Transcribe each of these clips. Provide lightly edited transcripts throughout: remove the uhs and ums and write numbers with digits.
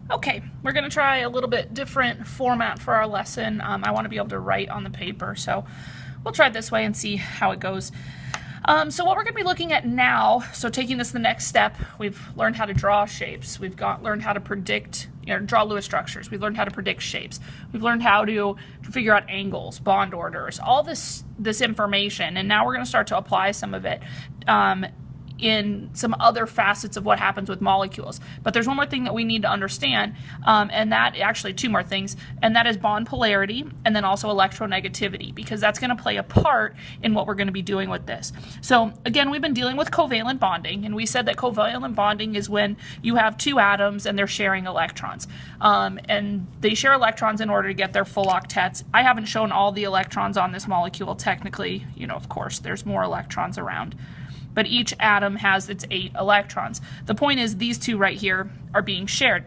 Okay, we're going to try a little bit different format for our lesson. I want to be able to write on the paper, so we'll try it this way and see how it goes. So what we're going to be looking at now, so taking this the next step, we've learned how to draw shapes. We've learned how to predict, draw Lewis structures. We've learned how to predict shapes. We've learned how to figure out angles, bond orders, all this information, and now we're going to start to apply some of it in some other facets of what happens with molecules. But there's one more thing that we need to understand, and that actually two more things, and that is bond polarity and then also electronegativity, because that's going to play a part in what we're going to be doing with this. So again, we've been dealing with covalent bonding, and we said that covalent bonding is when you have two atoms and they're sharing electrons, and they share electrons in order to get their full octets. I haven't shown all the electrons on this molecule technically, of course there's more electrons around, but each atom has its 8 electrons. The point is these two right here are being shared.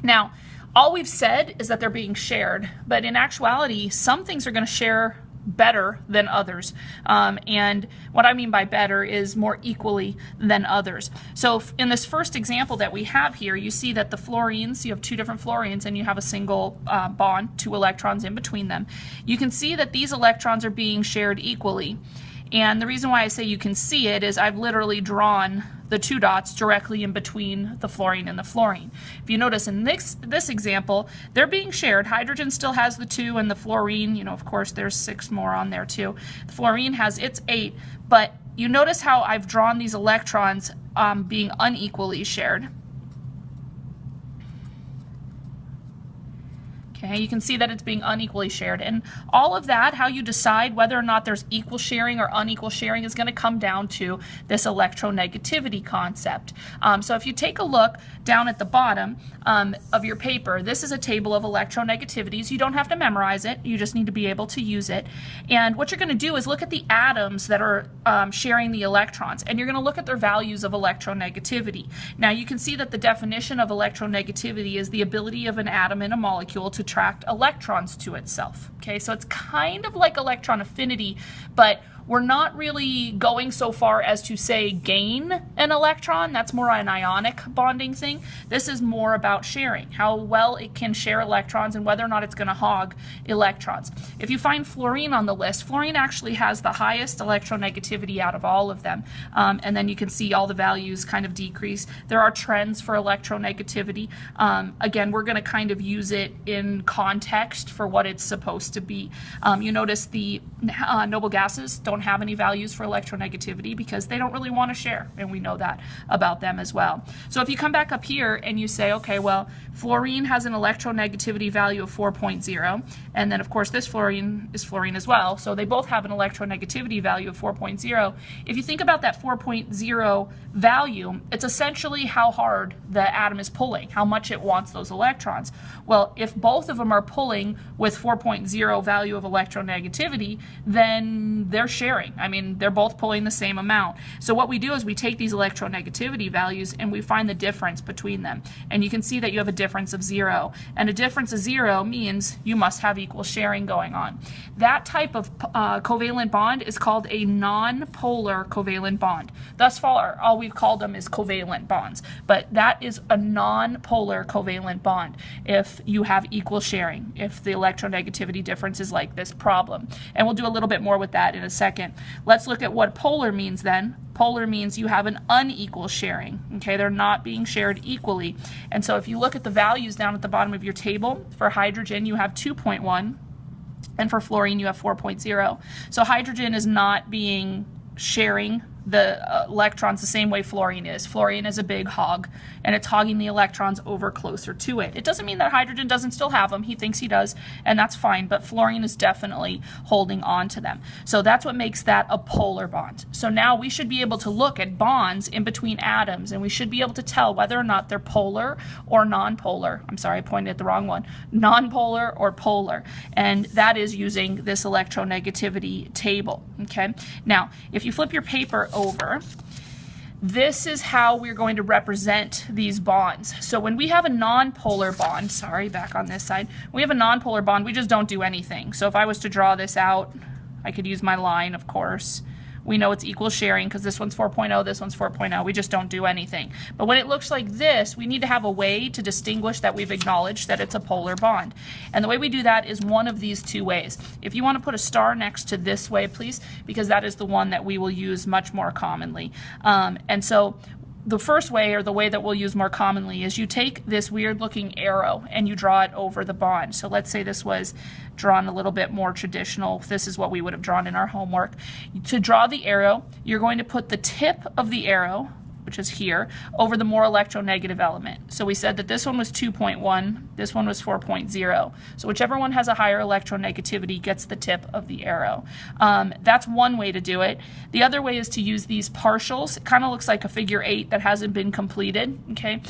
Now, all we've said is that they're being shared, but in actuality, some things are going to share better than others. And what I mean by better is more equally than others. So in this first example that we have here, you see that the fluorines, you have two different fluorines and you have a single bond, 2 electrons in between them. You can see that these electrons are being shared equally. And the reason why I say you can see it is I've literally drawn the 2 dots directly in between the fluorine and the fluorine. If you notice in this example, they're being shared. Hydrogen still has the 2 and the fluorine, of course there's 6 more on there too. The fluorine has its 8, but you notice how I've drawn these electrons being unequally shared. Okay, you can see that it's being unequally shared, and all of that, how you decide whether or not there's equal sharing or unequal sharing, is going to come down to this electronegativity concept. So if you take a look down at the bottom of your paper, this is a table of electronegativities. You don't have to memorize it, you just need to be able to use it. And what you're going to do is look at the atoms that are sharing the electrons, and you're going to look at their values of electronegativity. Now you can see that the definition of electronegativity is the ability of an atom in a molecule to attract electrons to itself. Okay, so it's kind of like electron affinity, but we're not really going so far as to say gain an electron. That's more an ionic bonding thing. This is more about sharing, how well it can share electrons and whether or not it's going to hog electrons. If you find fluorine on the list, fluorine actually has the highest electronegativity out of all of them. And then you can see all the values kind of decrease. There are trends for electronegativity. Again, we're going to kind of use it in context for what it's supposed to be. You notice the noble gases don't have any values for electronegativity because they don't really want to share, and we know that about them as well. So if you come back up here and you say, okay, well, fluorine has an electronegativity value of 4.0, and then of course this fluorine is fluorine as well, so they both have an electronegativity value of 4.0. If you think about that 4.0 value, it's essentially how hard the atom is pulling, how much it wants those electrons. Well, if both of them are pulling with 4.0 value of electronegativity, then they're sharing. I mean, they're both pulling the same amount. So what we do is we take these electronegativity values and we find the difference between them. And you can see that you have a difference of 0. And a difference of 0 means you must have equal sharing going on. That type of covalent bond is called a non-polar covalent bond. Thus far, all we've called them is covalent bonds. But that is a non-polar covalent bond if you have equal sharing, if the electronegativity difference is like this problem. And we'll do a little bit more with that in a second. Let's look at what polar means then. Polar means you have an unequal sharing. Okay, they're not being shared equally. And so if you look at the values down at the bottom of your table, for hydrogen you have 2.1, and for fluorine you have 4.0. So hydrogen is not being sharing the electrons the same way fluorine is. Fluorine is a big hog, and it's hogging the electrons over closer to it. It doesn't mean that hydrogen doesn't still have them. He thinks he does, and that's fine, but fluorine is definitely holding on to them. So that's what makes that a polar bond. So now we should be able to look at bonds in between atoms, and we should be able to tell whether or not they're polar or non-polar. I'm sorry, I pointed at the wrong one. Non-polar or polar, and that is using this electronegativity table. Okay. Now, if you flip your paper over, this is how we're going to represent these bonds. So when we have a non-polar bond, sorry, back on this side, we have a non-polar bond, we just don't do anything. So if I was to draw this out, I could use my line, of course. we know it's equal sharing because this one's 4.0, this one's 4.0. We just don't do anything. But when it looks like this, we need to have a way to distinguish that we've acknowledged that it's a polar bond. And the way we do that is one of these two ways. If you want to put a star next to this way, please, because that is the one that we will use much more commonly. And so the first way, or the way that we'll use more commonly, is you take this weird looking arrow and you draw it over the bond. So let's say this was drawn a little bit more traditional. This is what we would have drawn in our homework. To draw the arrow, you're going to put the tip of the arrow, which is here, over the more electronegative element. So we said that this one was 2.1, this one was 4.0. So whichever one has a higher electronegativity gets the tip of the arrow. That's one way to do it. The other way is to use these partials. It kind of looks like a figure 8 that hasn't been completed. Okay,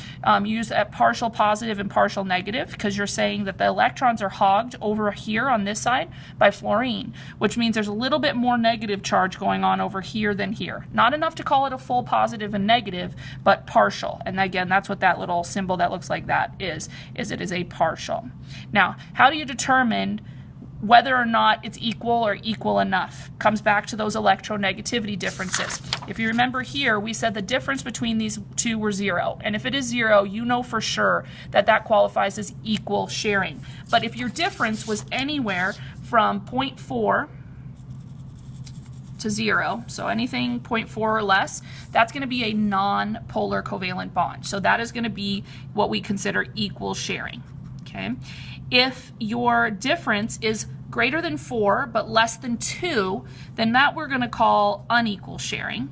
use a partial positive and partial negative because you're saying that the electrons are hogged over here on this side by fluorine, which means there's a little bit more negative charge going on over here than here. Not enough to call it a full positive and negative, but partial. And again, that's what that little symbol that looks like that is it is a partial. Now, how do you determine whether or not it's equal or equal enough? Comes back to those electronegativity differences. If you remember here, we said the difference between these two were 0. And if it is 0, you know for sure that that qualifies as equal sharing. But if your difference was anywhere from 0.4 to 0, so anything 0.4 or less, that's going to be a non-polar covalent bond. So that is going to be what we consider equal sharing. Okay. If your difference is greater than 4 but less than 2, then that we're going to call unequal sharing,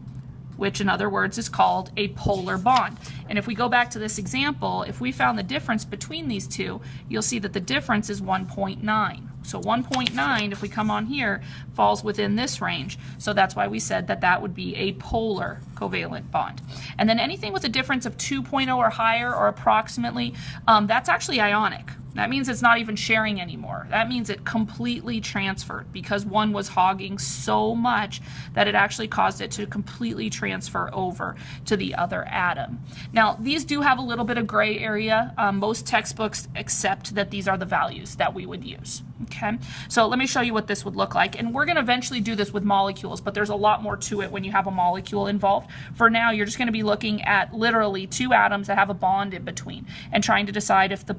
which in other words is called a polar bond. And if we go back to this example, if we found the difference between these two, you'll see that the difference is 1.9. So 1.9, if we come on here, falls within this range. So that's why we said that that would be a polar covalent bond. And then anything with a difference of 2.0 or higher or approximately, that's actually ionic. That means it's not even sharing anymore. That means it completely transferred because one was hogging so much that it actually caused it to completely transfer over to the other atom. Now, these do have a little bit of gray area. Most textbooks accept that these are the values that we would use. Okay, so let me show you what this would look like. And we're going to eventually do this with molecules, but there's a lot more to it when you have a molecule involved. For now, you're just going to be looking at literally two atoms that have a bond in between and trying to decide if the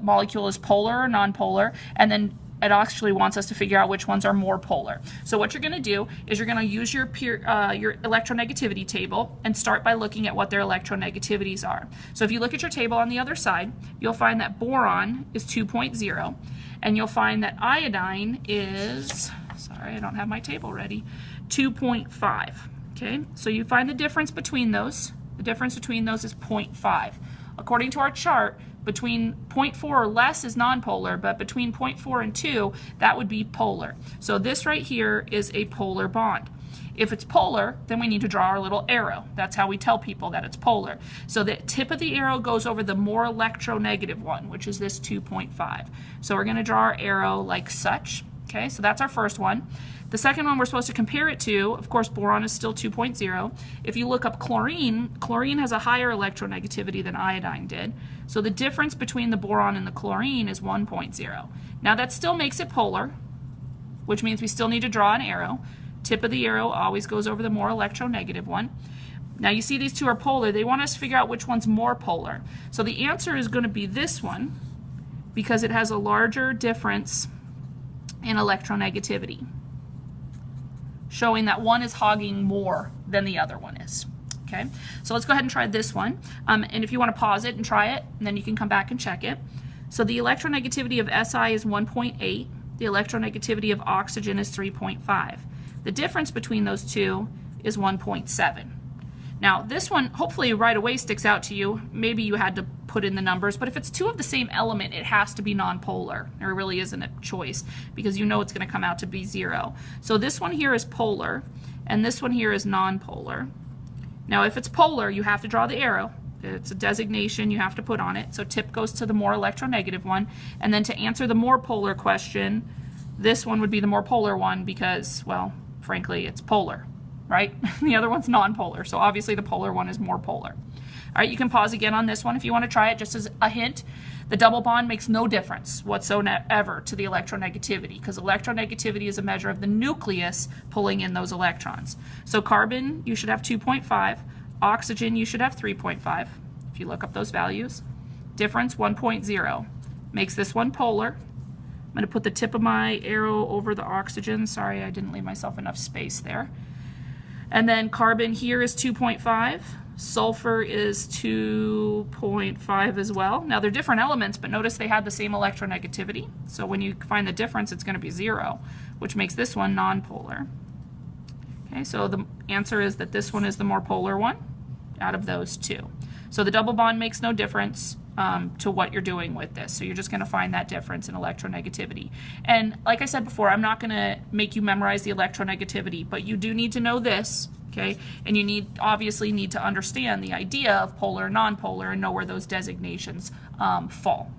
molecule is polar or nonpolar, and then it actually wants us to figure out which ones are more polar. So what you're going to do is you're going to use your electronegativity table and start by looking at what their electronegativities are. So if you look at your table on the other side, you'll find that boron is 2.0, and you'll find that iodine is, sorry, I don't have my table ready, 2.5. Okay, so you find the difference between those. The difference between those is 0.5. According to our chart, between 0.4 or less is nonpolar, but between 0.4 and 2, that would be polar. So this right here is a polar bond. If it's polar, then we need to draw our little arrow. That's how we tell people that it's polar. So the tip of the arrow goes over the more electronegative one, which is this 2.5. So we're going to draw our arrow like such. Okay, so that's our first one. The second one we're supposed to compare it to, of course, boron is still 2.0. If you look up chlorine, chlorine has a higher electronegativity than iodine did. So the difference between the boron and the chlorine is 1.0. Now that still makes it polar, which means we still need to draw an arrow. Tip of the arrow always goes over the more electronegative one. Now you see these two are polar. They want us to figure out which one's more polar. So the answer is going to be this one because it has a larger difference in electronegativity, showing that one is hogging more than the other one is. Okay, so let's go ahead and try this one. And if you want to pause it and try it, and then you can come back and check it. So the electronegativity of Si is 1.8. The electronegativity of oxygen is 3.5. The difference between those two is 1.7. Now this one hopefully right away sticks out to you. Maybe you had to put in the numbers, but if it's two of the same element, it has to be nonpolar. There really isn't a choice because you know it's going to come out to be 0. So this one here is polar, and this one here is nonpolar. Now if it's polar, you have to draw the arrow. It's a designation you have to put on it. So tip goes to the more electronegative one, and then to answer the more polar question, this one would be the more polar one because, well, frankly, it's polar, right? The other one's nonpolar, so obviously the polar one is more polar. right, you can pause again on this one if you want to try it, just as a hint. The double bond makes no difference whatsoever to the electronegativity, because electronegativity is a measure of the nucleus pulling in those electrons. So carbon, you should have 2.5. Oxygen, you should have 3.5, if you look up those values. Difference, 1.0. Makes this one polar. I'm going to put the tip of my arrow over the oxygen. Sorry, I didn't leave myself enough space there. And then carbon here is 2.5. Sulfur is 2.5 as well. Now they're different elements, but notice they had the same electronegativity. So when you find the difference, it's going to be 0, which makes this one nonpolar. Okay, so the answer is that this one is the more polar one out of those two. So the double bond makes no difference to what you're doing with this. So you're just going to find that difference in electronegativity. And like I said before, I'm not going to make you memorize the electronegativity, but you do need to know this, okay? And you obviously need to understand the idea of polar and nonpolar and know where those designations fall.